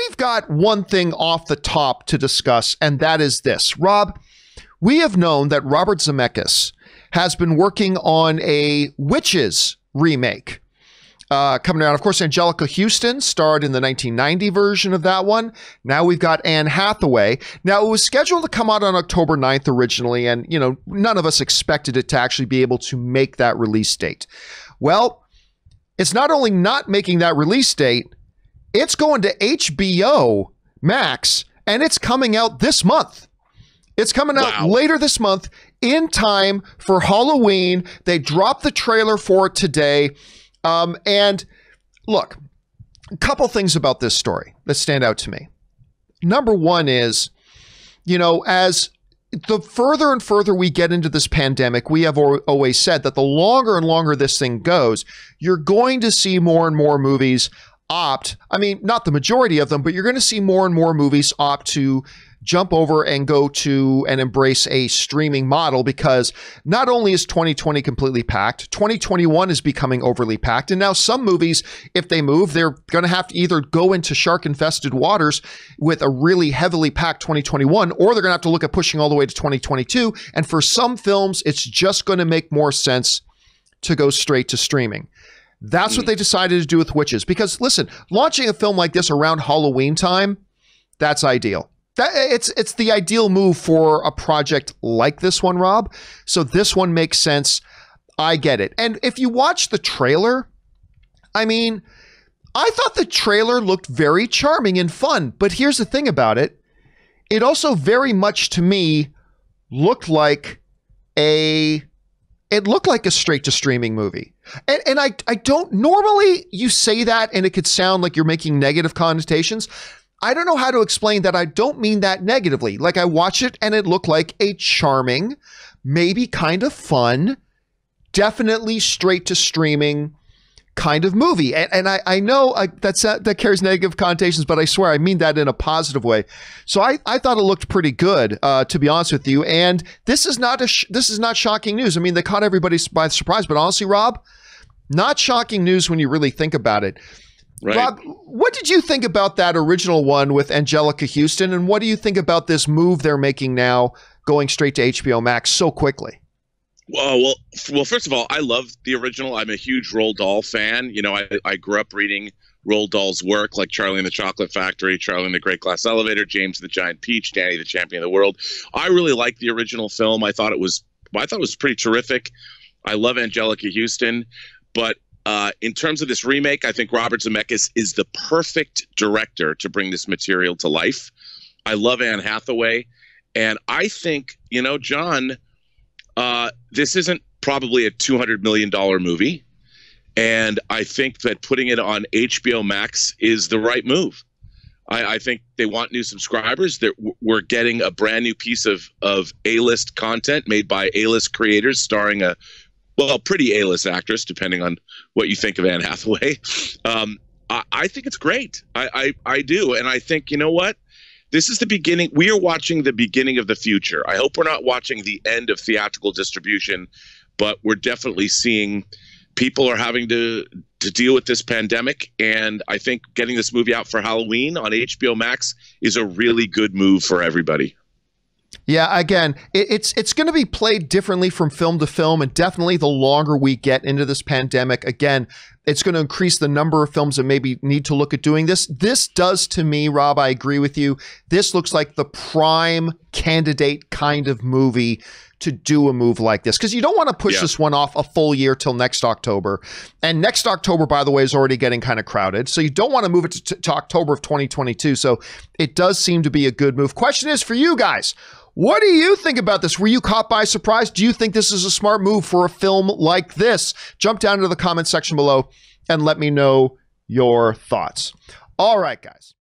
we've got one thing off the top to discuss, and that is this. Rob, we have known that Robert Zemeckis has been working on a Witches remake. Coming out, of course, Angelica Houston starred in the 1990 version of that one. Now we've got Anne Hathaway. Now, it was scheduled to come out on October 9th originally, and, you know, none of us expected it to actually be able to make that release date. Well, it's not only not making that release date, it's going to HBO Max, and it's coming out this month. It's coming out later this month in time for Halloween. They dropped the trailer for it today. And look, a couple things about this story that stand out to me. Number one is, you know, as the further and further we get into this pandemic, we have always said that the longer and longer this thing goes, you're going to see more and more movies opt, I mean, not the majority of them, but you're going to see more and more movies opt to jump over and go to and embrace a streaming model, because not only is 2020 completely packed, 2021 is becoming overly packed. And now some movies, if they move, they're going to have to either go into shark-infested waters with a really heavily packed 2021, or they're going to have to look at pushing all the way to 2022. And for some films, it's just going to make more sense to go straight to streaming. That's what they decided to do with Witches. Because listen, launching a film like this around Halloween time, that's ideal. It's the ideal move for a project like this one, Rob. So this one makes sense. I get it. And if you watch the trailer, I mean, I thought the trailer looked very charming and fun. But here's the thing about it. It also very much to me looked like a straight to streaming movie. And I don't, normally you say that and it could sound like you're making negative connotations. I don't know how to explain that. I don't mean that negatively. Like, I watched it and it looked like a charming, maybe kind of fun, definitely straight to streaming kind of movie. And I know that carries negative connotations, but I swear I mean that in a positive way. So I thought it looked pretty good, to be honest with you. And this is not shocking news. I mean, they caught everybody by surprise, but honestly, Rob, not shocking news when you really think about it. Right. Rob, what did you think about that original one with Angelica Houston? And what do you think about this move they're making now, going straight to HBO Max so quickly? Well, first of all, I love the original. I'm a huge Roald Dahl fan. You know, I grew up reading Roald Dahl's work, like Charlie and the Chocolate Factory, Charlie and the Great Glass Elevator, James and the Giant Peach, Danny the Champion of the World. I really liked the original film. I thought it was pretty terrific. I love Angelica Houston, but in terms of this remake, I think Robert Zemeckis is the perfect director to bring this material to life. I love Anne Hathaway. And I think, you know, John, this isn't probably a $200 million movie. And I think that putting it on HBO Max is the right move. I think they want new subscribers. We're getting a brand new piece of A-list content made by A-list creators starring a pretty A-list actress, depending on what you think of Anne Hathaway. I think it's great. I do. And I think, you know what? This is the beginning. We are watching the beginning of the future. I hope we're not watching the end of theatrical distribution, but we're definitely seeing people are having to deal with this pandemic. And I think getting this movie out for Halloween on HBO Max is a really good move for everybody. Yeah, again, it's going to be played differently from film to film, and definitely the longer we get into this pandemic, again, it's going to increase the number of films that maybe need to look at doing this. This does, to me, Rob, I agree with you. This looks like the prime candidate kind of movie to do a move like this, because you don't want to push this one off a full year till next October. And next October, by the way, is already getting kind of crowded. So you don't want to move it to October of 2022. So it does seem to be a good move. Question is for you guys. What do you think about this? Were you caught by surprise? Do you think this is a smart move for a film like this? Jump down to the comment section below and let me know your thoughts. All right, guys.